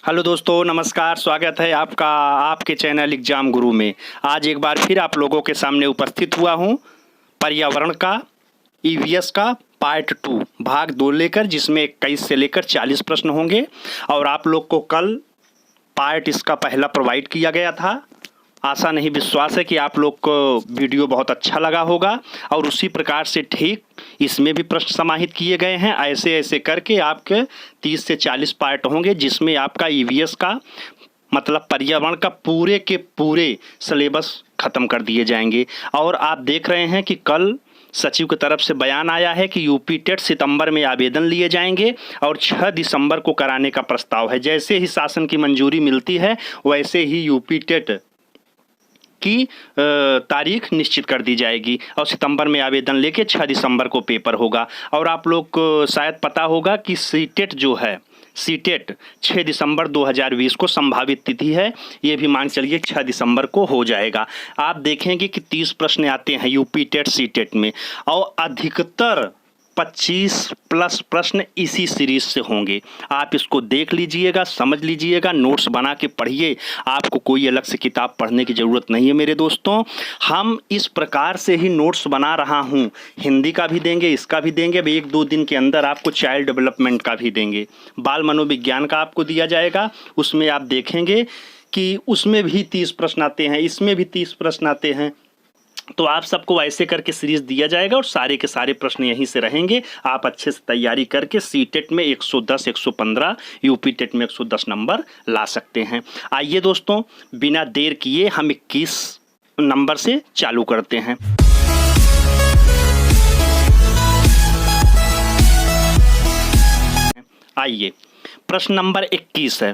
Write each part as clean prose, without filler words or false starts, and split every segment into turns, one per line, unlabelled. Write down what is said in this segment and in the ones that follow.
Hello दोस्तों, नमस्कार। स्वागत है आपका आपके चैनल एग्जाम गुरु में। आज एक बार फिर आप लोगों के सामने उपस्थित हुआ हूं पर्यावरण का ईवीएस का पार्ट 2 भाग 2 लेकर, जिसमें 21 से लेकर 40 प्रश्न होंगे। और आप लोग को कल पार्ट इसका पहला प्रोवाइड किया गया था। आशा नहीं विश्वास है कि आप लोग को वीडियो बहुत अच्छा लगा होगा और उसी प्रकार से ठीक इसमें भी प्रश्न समाहित किए गए हैं। ऐसे ऐसे करके आपके 30 से 40 पार्ट होंगे, जिसमें आपका ईवीएस का मतलब पर्यावरण का पूरे के पूरे सिलेबस ख़त्म कर दिए जाएंगे। और आप देख रहे हैं कि कल सचिव की तरफ से बयान आया है कि यूपी टेट सितंबर में आवेदन लिए जाएंगे और 6 दिसंबर को कराने का प्रस्ताव है। जैसे ही शासन की मंजूरी मिलती है वैसे ही यूपी टेट की तारीख निश्चित कर दी जाएगी और सितंबर में आवेदन लेके 6 दिसंबर को पेपर होगा। और आप लोग को शायद पता होगा कि सीटेट जो है, सीटेट 6 दिसंबर 2020 को संभावित तिथि है। ये भी मान चलिए 6 दिसंबर को हो जाएगा। आप देखेंगे कि 30 प्रश्न आते हैं यूपी टेट सीटेट में और अधिकतर 25 प्लस प्रश्न इसी सीरीज से होंगे। आप इसको देख लीजिएगा, समझ लीजिएगा, नोट्स बना के पढ़िए। आपको कोई अलग से किताब पढ़ने की ज़रूरत नहीं है मेरे दोस्तों। हम इस प्रकार से ही नोट्स बना रहा हूँ। हिंदी का भी देंगे, इसका भी देंगे। अब 1-2 दिन के अंदर आपको चाइल्ड डेवलपमेंट का भी देंगे। बाल मनोविज्ञान का आपको दिया जाएगा। उसमें आप देखेंगे कि उसमें भी 30 प्रश्न आते हैं, इसमें भी 30 प्रश्न आते हैं। तो आप सबको ऐसे करके सीरीज दिया जाएगा और सारे के सारे प्रश्न यहीं से रहेंगे। आप अच्छे से तैयारी करके सीटेट में 110, 115, यूपी टेट में 110 नंबर ला सकते हैं। आइए दोस्तों, बिना देर किए हम 21 नंबर से चालू करते हैं। आइए, प्रश्न नंबर 21 है,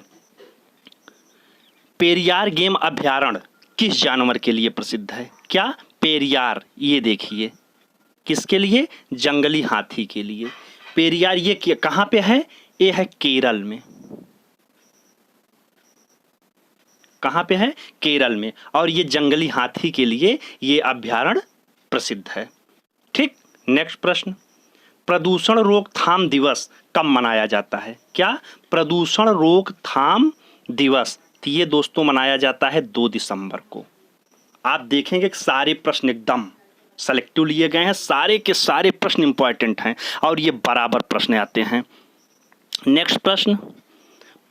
पेरियार गेम अभ्यारण्य किस जानवर के लिए प्रसिद्ध है? क्या? पेरियार। ये देखिए किसके लिए? जंगली हाथी के लिए। पेरियार ये कहाँ पे है? ये है केरल में। कहाँ पे है? केरल में। और ये जंगली हाथी के लिए ये अभ्यारण्य प्रसिद्ध है। ठीक। नेक्स्ट प्रश्न, प्रदूषण रोकथाम दिवस कब मनाया जाता है? क्या? प्रदूषण रोकथाम दिवस तो ये दोस्तों मनाया जाता है 2 दिसंबर को। आप देखेंगे कि सारे प्रश्न एकदम सेलेक्टिव लिए गए हैं। सारे के सारे प्रश्न इंपॉर्टेंट हैं और ये बराबर प्रश्न आते हैं। नेक्स्ट प्रश्न,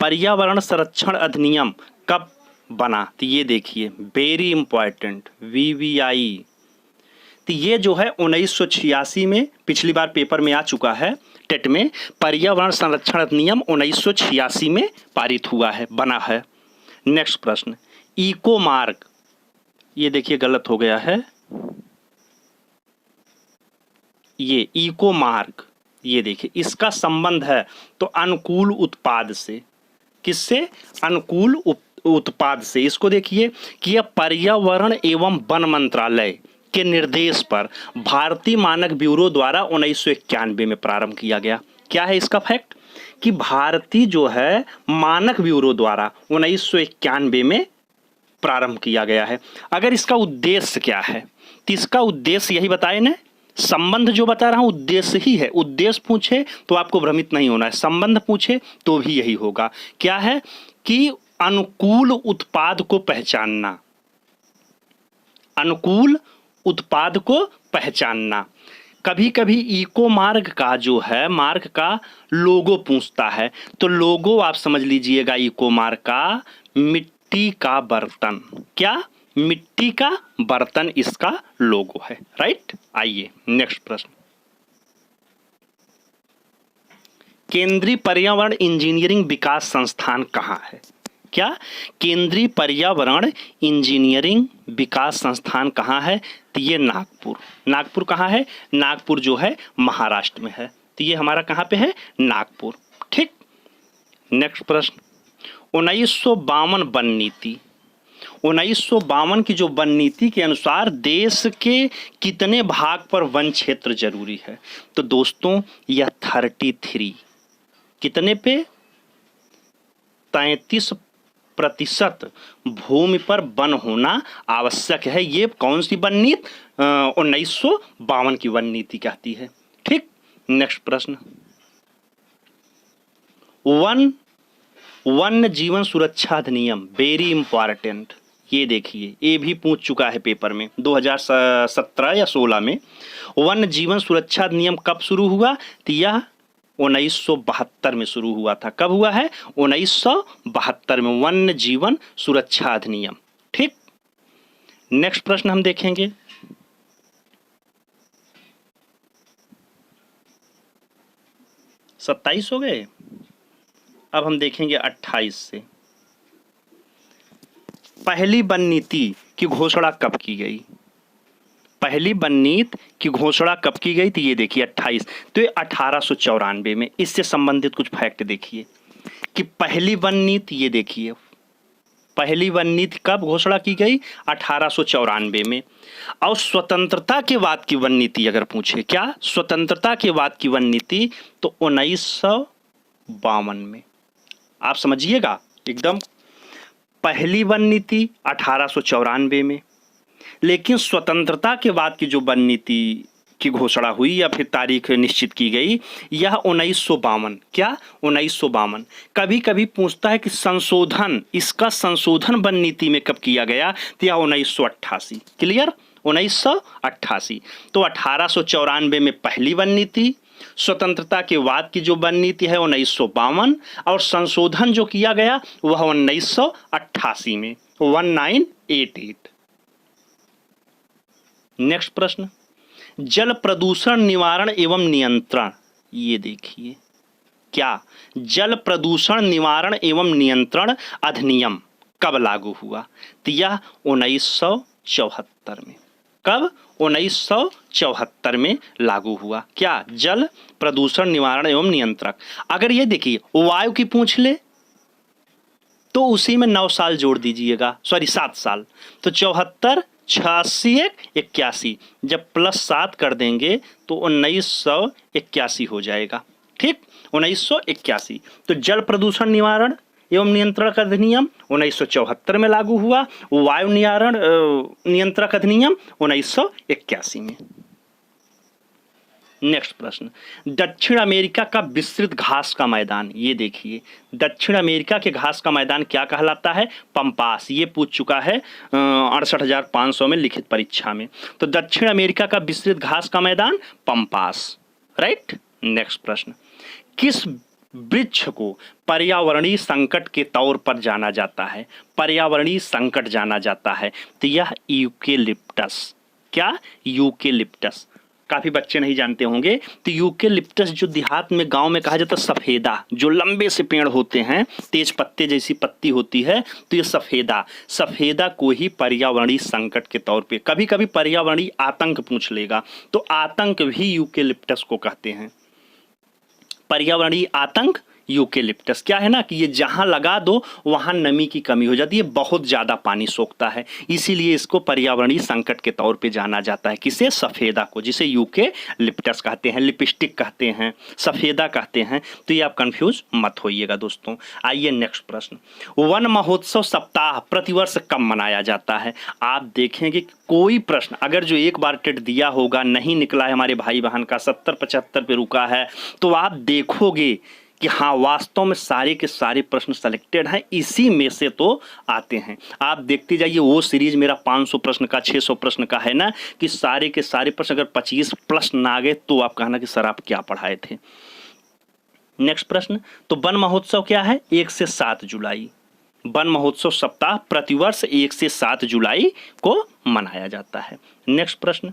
पर्यावरण संरक्षण अधिनियम कब बना? तो ये देखिए वेरी इंपॉर्टेंट, VVI। तो ये जो है 1986 में, पिछली बार पेपर में आ चुका है टेट में। पर्यावरण संरक्षण अधिनियम 1986 में पारित हुआ है, बना है। नेक्स्ट प्रश्न, इको मार्ग। ये देखिए गलत हो गया है, ये इको मार्ग। ये देखिए इसका संबंध है तो अनुकूल उत्पाद से। किससे? अनुकूल उत्पाद से। इसको देखिए कि यह पर्यावरण एवं वन मंत्रालय के निर्देश पर भारतीय मानक ब्यूरो द्वारा 1991 में प्रारंभ किया गया। क्या है इसका फैक्ट? कि भारतीय जो है मानक ब्यूरो द्वारा 1991 में प्रारंभ किया गया है। अगर इसका उद्देश्य क्या है तो इसका उद्देश्य यही बताए ना, संबंध जो बता रहा हूं उद्देश्य ही है। उद्देश्य पूछे तो आपको भ्रमित नहीं होना है, संबंध पूछे तो भी यही होगा। क्या है? कि अनुकूल उत्पाद को पहचानना, अनुकूल उत्पाद को पहचानना। कभी कभी इको मार्ग का जो है, मार्ग का लोगो पूछता है तो लोगो आप समझ लीजिएगा इको मार्ग का मिट्टी का बर्तन। क्या? मिट्टी का बर्तन इसका लोगो है। राइट। आइए नेक्स्ट प्रश्न, केंद्रीय पर्यावरण इंजीनियरिंग विकास संस्थान कहाँ है? क्या? केंद्रीय पर्यावरण इंजीनियरिंग विकास संस्थान कहाँ है? तो ये नागपुर। नागपुर कहाँ है? नागपुर जो है महाराष्ट्र में है। तो ये हमारा कहाँ पे है? नागपुर। ठीक। नेक्स्ट प्रश्न, 1952 वन नीति। 1952 की जो वन नीति के अनुसार देश के कितने भाग पर वन क्षेत्र जरूरी है? तो दोस्तों यह 33। कितने पे? 33% भूमि पर वन होना आवश्यक है। ये कौन सी वन नीति? 1952 की वन नीति कहती है। ठीक। नेक्स्ट प्रश्न, वन वन्य जीवन सुरक्षा अधिनियम, वेरी इंपॉर्टेंट। ये देखिए, ये भी पूछ चुका है पेपर में 2017 या 16 में। वन्य जीवन सुरक्षा अधिनियम कब शुरू हुआ? तो यह 1972 में शुरू हुआ था। कब हुआ है? 1972 में वन्य जीवन सुरक्षा अधिनियम। ठीक, नेक्स्ट प्रश्न हम देखेंगे। 27 हो गए, अब हम देखेंगे 28 से। पहली वन नीति की घोषणा कब की गई? पहली वन नीति की घोषणा कब की गई? तो ये देखिए 28, तो ये 1894 में। इससे संबंधित कुछ फैक्ट देखिए कि पहली वन नीति, ये देखिए पहली वन नीति कब घोषणा की गई? 1894 में। और स्वतंत्रता के बाद की वन नीति अगर पूछे, क्या स्वतंत्रता के बाद की वन नीति, तो 1952 में। आप समझिएगा एकदम, पहली वन नीति 1894 में, लेकिन स्वतंत्रता के बाद की जो वन नीति की घोषणा हुई या फिर तारीख निश्चित की गई, यह 1952। क्या? 1952। कभी कभी पूछता है कि संशोधन, इसका संशोधन वन नीति में कब किया गया? तो यह 1988। क्लियर? 1988। तो 1894 में पहली वन नीति, स्वतंत्रता के बाद की जो वन नीति है 1952, और संशोधन जो किया गया वह 1988 में, 1988। नेक्स्ट प्रश्न, जल प्रदूषण निवारण एवं नियंत्रण। ये देखिए, क्या जल प्रदूषण निवारण एवं नियंत्रण अधिनियम कब लागू हुआ? तो यह 1974 में। कब? 1974 में लागू हुआ। क्या? जल प्रदूषण निवारण एवं नियंत्रक। अगर ये देखिए वायु की पूछ ले तो उसी में 9 साल जोड़ दीजिएगा, सॉरी 7 साल, तो 74, 86, 81, जब +7 कर देंगे तो 1981 हो जाएगा। ठीक, 1981। तो जल प्रदूषण निवारण एवं नियंत्रण अधिनियम 1974 में लागू हुआ, वायु नियंत्रक अधिनियम 1981 में। नेक्स्ट प्रश्न, दक्षिण अमेरिका का विस्तृत घास का मैदान। ये देखिए, दक्षिण अमेरिका के घास का मैदान क्या कहलाता है? पंपास। ये पूछ चुका है 68,500 में लिखित परीक्षा में। तो दक्षिण अमेरिका का विस्तृत घास का मैदान पंपास, राइट। नेक्स्ट प्रश्न, किस वृक्ष को पर्यावरणीय संकट के तौर पर जाना जाता है? पर्यावरणीय संकट जाना जाता है, तो यह यूकेलिप्टस। क्या? यूकेलिप्टस। काफी बच्चे नहीं जानते होंगे, तो यूकेलिप्टस जो देहात में, गांव में कहा जाता है सफेदा, जो लंबे से पेड़ होते हैं, तेज पत्ते जैसी पत्ती होती है, तो ये सफेदा को ही पर्यावरणीय संकट के तौर पे, कभी कभी पर्यावरणीय आतंक पूछ लेगा, तो आतंक भी यूकेलिप्टस को कहते हैं। पर्यावरणीय आतंक यूकेलिप्टस। क्या है ना कि ये जहां लगा दो वहां नमी की कमी हो जाती है, बहुत ज्यादा पानी सोखता है, इसीलिए इसको पर्यावरणीय संकट के तौर पे जाना जाता है। किसे? सफेदा को, जिसे यूकेलिप्टस कहते हैं, लिपस्टिक कहते हैं, सफेदा कहते हैं। तो ये आप कंफ्यूज मत होइएगा दोस्तों। आइए नेक्स्ट प्रश्न, वन महोत्सव सप्ताह प्रतिवर्ष कब मनाया जाता है? आप देखेंगे कोई प्रश्न अगर जो एक बार टेट दिया होगा, नहीं निकला है हमारे भाई बहन का, 70-75 पे रुका है, तो आप देखोगे कि हाँ वास्तव में सारे के सारे प्रश्न सेलेक्टेड हैं, इसी में से तो आते हैं। आप देखते जाइए, वो सीरीज मेरा 500 प्रश्न का, 600 प्रश्न का है ना, कि सारे के सारे प्रश्न अगर 25 प्लस ना आ गए तो आप कहना कि सर आप क्या पढ़ाए थे। नेक्स्ट प्रश्न, तो वन महोत्सव क्या है? 1 से 7 जुलाई। वन महोत्सव सप्ताह प्रतिवर्ष 1 से 7 जुलाई को मनाया जाता है। नेक्स्ट प्रश्न,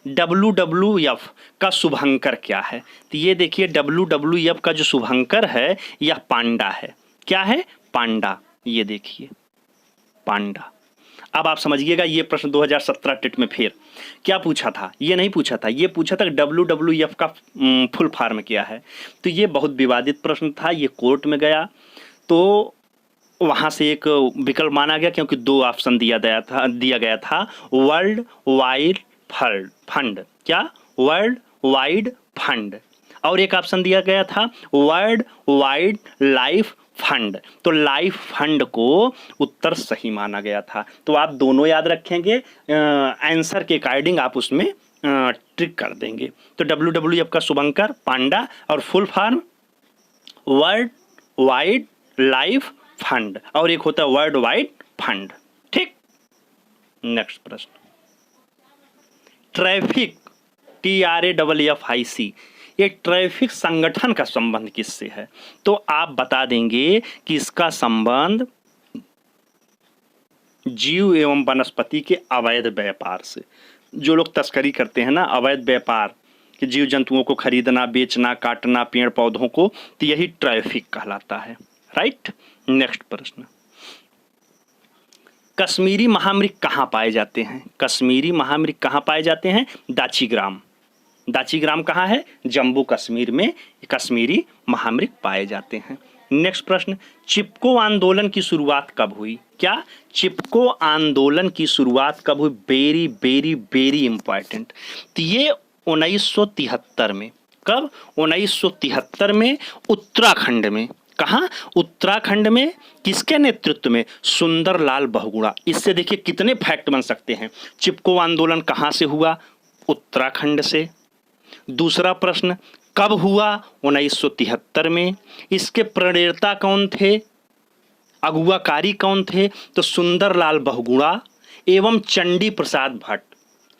WWF का शुभंकर क्या है? तो ये देखिए, WWF का जो शुभंकर है यह पांडा है। क्या है? पांडा। ये देखिए पांडा। अब आप समझिएगा, ये प्रश्न 2017 टेट में फिर क्या पूछा था? ये नहीं पूछा था, ये पूछा था WWF का फुल फॉर्म क्या है। तो ये बहुत विवादित प्रश्न था, ये कोर्ट में गया, तो वहाँ से एक विकल्प माना गया, क्योंकि 2 ऑप्शन दिया गया था, वर्ल्ड वाइड फंड। क्या? World wide fund. और एक ऑप्शन दिया गया था वर्ल्ड वाइड लाइफ फंड। तो लाइफ फंड को उत्तर सही माना गया था। तो आप दोनों याद रखेंगे, आंसर के अकॉर्डिंग आप उसमें ट्रिक कर देंगे। तो WWF का शुभंकर पांडा और full form world wide life fund और एक होता है वर्ल्ड वाइड फंड। ठीक, नेक्स्ट प्रश्न, ट्रैफिक TRAFFIC ये ट्रैफिक संगठन का संबंध किससे है? तो आप बता देंगे कि इसका संबंध जीव एवं वनस्पति के अवैध व्यापार से। जो लोग तस्करी करते हैं ना, अवैध व्यापार कि जीव जंतुओं को खरीदना, बेचना, काटना, पेड़ पौधों को, तो यही ट्रैफिक कहलाता है। राइट, नेक्स्ट प्रश्न, कश्मीरी महामृग कहाँ पाए जाते हैं? कश्मीरी महामृग कहाँ पाए जाते हैं? दाचीग्राम। दाचीग्राम कहाँ है? जम्मू कश्मीर में कश्मीरी महामृग पाए जाते हैं। नेक्स्ट प्रश्न, चिपको आंदोलन की शुरुआत कब हुई? क्या चिपको आंदोलन की शुरुआत कब हुई? Very very very important. तो ये 1973 में। कब? 1973 में उत्तराखंड में। कहाँ? उत्तराखंड में। किसके नेतृत्व में? सुंदरलाल बहुगुणा। इससे देखिए कितने फैक्ट बन सकते हैं। चिपको आंदोलन कहाँ से हुआ? उत्तराखंड से। दूसरा प्रश्न, कब हुआ? 1973 में। इसके प्रणेता कौन थे? अगुवाकारी कौन थे? तो सुंदरलाल बहुगुणा एवं चंडी प्रसाद भट्ट।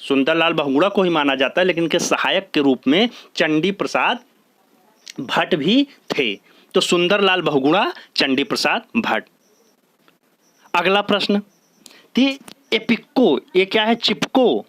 सुंदरलाल बहुगुणा को ही माना जाता है, लेकिन इनके सहायक के रूप में चंडी प्रसाद भट्ट भी थे। तो सुंदरलाल बहुगुणा, चंडी प्रसाद भट्ट। अगला प्रश्न, एपिको ये क्या है? चिपको।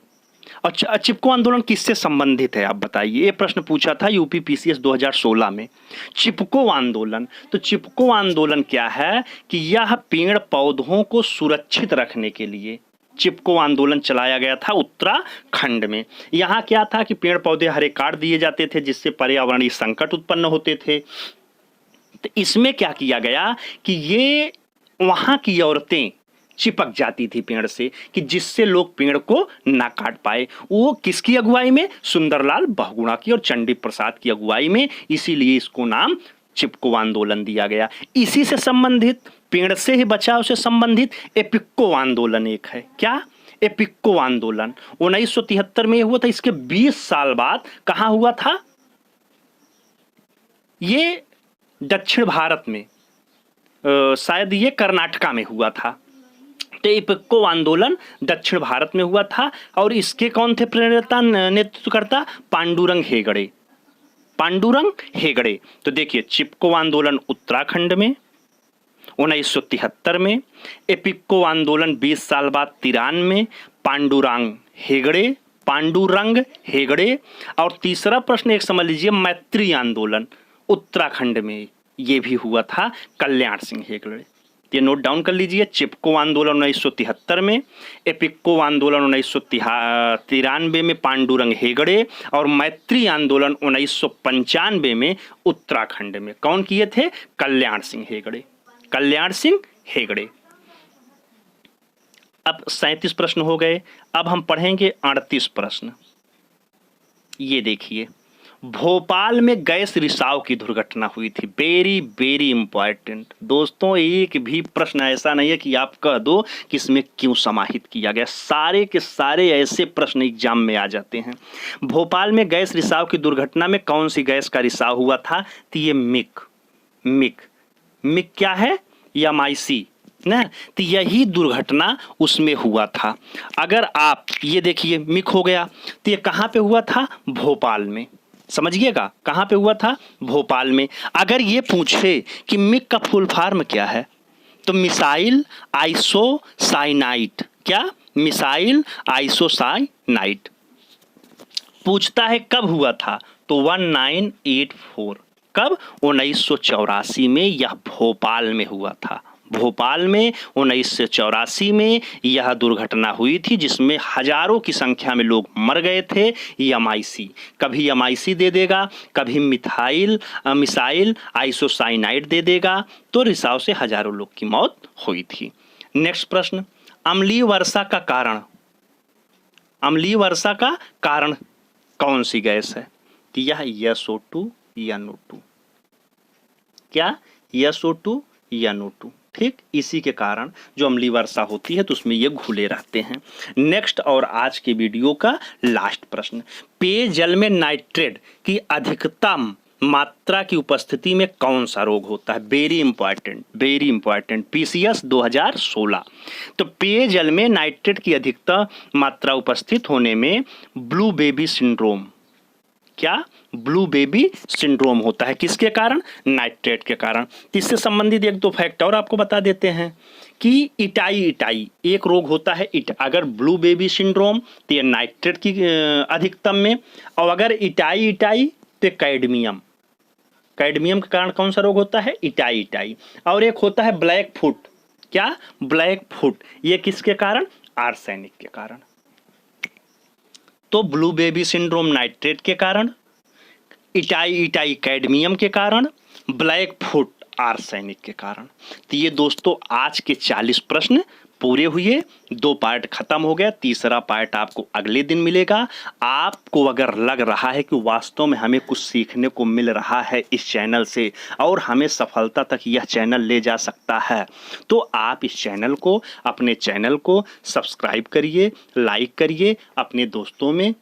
और चिपको आंदोलन किससे संबंधित है आप बताइए? ये प्रश्न पूछा था यूपी PCS 2016 में। चिपको आंदोलन, तो चिपको आंदोलन क्या है कि यह पेड़ पौधों को सुरक्षित रखने के लिए चिपको आंदोलन चलाया गया था उत्तराखंड में। यहाँ क्या था कि पेड़ पौधे हरे काट दिए जाते थे, जिससे पर्यावरणीय संकट उत्पन्न होते थे। तो इसमें क्या किया गया कि ये वहाँ की औरतें चिपक जाती थी पेड़ से, कि जिससे लोग पेड़ को ना काट पाए। वो किसकी अगुवाई में? सुंदरलाल बहुगुणा की और चंडी प्रसाद की अगुवाई में। इसीलिए इसको नाम चिपको आंदोलन दिया गया। इसी से संबंधित, पेड़ से ही बचाव से संबंधित एपिको आंदोलन एक है। क्या? एपिको आंदोलन 1973 में हुआ था। इसके 20 साल बाद कहाँ हुआ था? ये दक्षिण भारत में, शायद ये कर्नाटका में हुआ था। तो एपिको आंदोलन दक्षिण भारत में हुआ था। और इसके कौन थे प्रणेता, नेतृत्वकर्ता? पांडुरंग हेगड़े। पांडुरंग हेगड़े। तो देखिए, चिपको आंदोलन उत्तराखंड में 1973 में, एपिको आंदोलन 20 साल बाद 93 में, पांडुरंग हेगड़े। और तीसरा प्रश्न एक समझ लीजिए, मैत्री आंदोलन उत्तराखंड में ये भी हुआ था, कल्याण सिंह हेगड़े। ये नोट डाउन कर लीजिए। चिपको आंदोलन 1973 में, एपिको आंदोलन 1993 में पांडुरंग हेगड़े, और मैत्री आंदोलन 1995 में उत्तराखंड में। कौन किए थे? कल्याण सिंह हेगड़े। कल्याण सिंह हेगड़े। अब 37 प्रश्न हो गए। अब हम पढ़ेंगे 38 प्रश्न। ये देखिए, भोपाल में गैस रिसाव की दुर्घटना हुई थी। वेरी वेरी इंपॉर्टेंट दोस्तों, एक भी प्रश्न ऐसा नहीं है कि आप कह दो कि इसमें क्यों समाहित किया गया। सारे के सारे ऐसे प्रश्न एग्जाम में आ जाते हैं। भोपाल में गैस रिसाव की दुर्घटना में कौन सी गैस का रिसाव हुआ था? तो ये मिक क्या है? MIC ना। तो यही दुर्घटना उसमें हुआ था। अगर आप ये देखिए, मिक हो गया, तो ये कहाँ पे हुआ था? भोपाल में। समझिएगा, कहाँ पे हुआ था? भोपाल में। अगर ये पूछे कि मिक का फुल फॉर्म क्या है, तो मिसाइल आइसोसाइनाइट। क्या? Missile isocyanate. पूछता है कब हुआ था, तो 1984। कब? 1984 में यह भोपाल में हुआ था। भोपाल में 1984 में यह दुर्घटना हुई थी, जिसमें हजारों की संख्या में लोग मर गए थे। MIC, कभी MIC दे देगा, कभी मिसाइल आइसोसाइनाइड दे देगा, तो रिसाव से हजारों लोग की मौत हुई थी। नेक्स्ट प्रश्न, अम्लीय वर्षा का कारण। अम्लीय वर्षा का कारण कौन सी गैस है? तो यह SO2 या NO2। क्या? SO2 या NO2। ठीक, इसी के कारण जो अम्लीय वर्षा होती है तो उसमें ये घुले रहते हैं। नेक्स्ट और आज के वीडियो का लास्ट प्रश्न, पेयजल में नाइट्रेट की अधिकतम मात्रा की उपस्थिति में कौन सा रोग होता है? Very important, PCS 2016। तो पेयजल में नाइट्रेट की अधिकतम मात्रा उपस्थित होने में ब्लू बेबी सिंड्रोम, क्या ब्लू बेबी सिंड्रोम होता है? किसके कारण? नाइट्रेट के कारण। इससे संबंधित एक दो फैक्ट और आपको बता देते हैं कि इटाई एक रोग होता है। अगर ब्लू बेबी सिंड्रोम तो ये नाइट्रेट की अधिकतम में, और अगर इटाई तो कैडमियम के कारण कौन सा रोग होता है? इटाई। और एक होता है ब्लैक फुट, क्या? Black foot. ये किसके कारण? आर्सेनिक के कारण। तो ब्लू बेबी सिंड्रोम नाइट्रेट के कारण, इटाई कैडमियम के कारण, ब्लैक फुट आर्सेनिक के कारण। तो ये दोस्तों आज के 40 प्रश्न पूरे हुए, 2 पार्ट खत्म हो गया, तीसरा पार्ट आपको अगले दिन मिलेगा। आपको अगर लग रहा है कि वास्तव में हमें कुछ सीखने को मिल रहा है इस चैनल से और हमें सफलता तक यह चैनल ले जा सकता है, तो आप इस चैनल को, अपने चैनल को सब्सक्राइब करिए, लाइक करिए, अपने दोस्तों में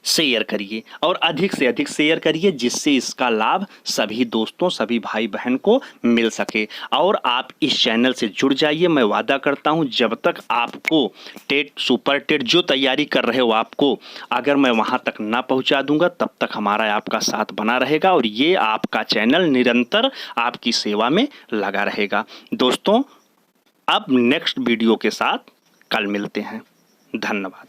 शेयर करिए और अधिक से अधिक शेयर करिए, जिससे इसका लाभ सभी दोस्तों, सभी भाई बहन को मिल सके। और आप इस चैनल से जुड़ जाइए। मैं वादा करता हूं, जब तक आपको टेट, सुपर टेट जो तैयारी कर रहे हो, आपको अगर मैं वहां तक ना पहुंचा दूंगा, तब तक हमारा आपका साथ बना रहेगा और ये आपका चैनल निरंतर आपकी सेवा में लगा रहेगा। दोस्तों, अब नेक्स्ट वीडियो के साथ कल मिलते हैं। धन्यवाद।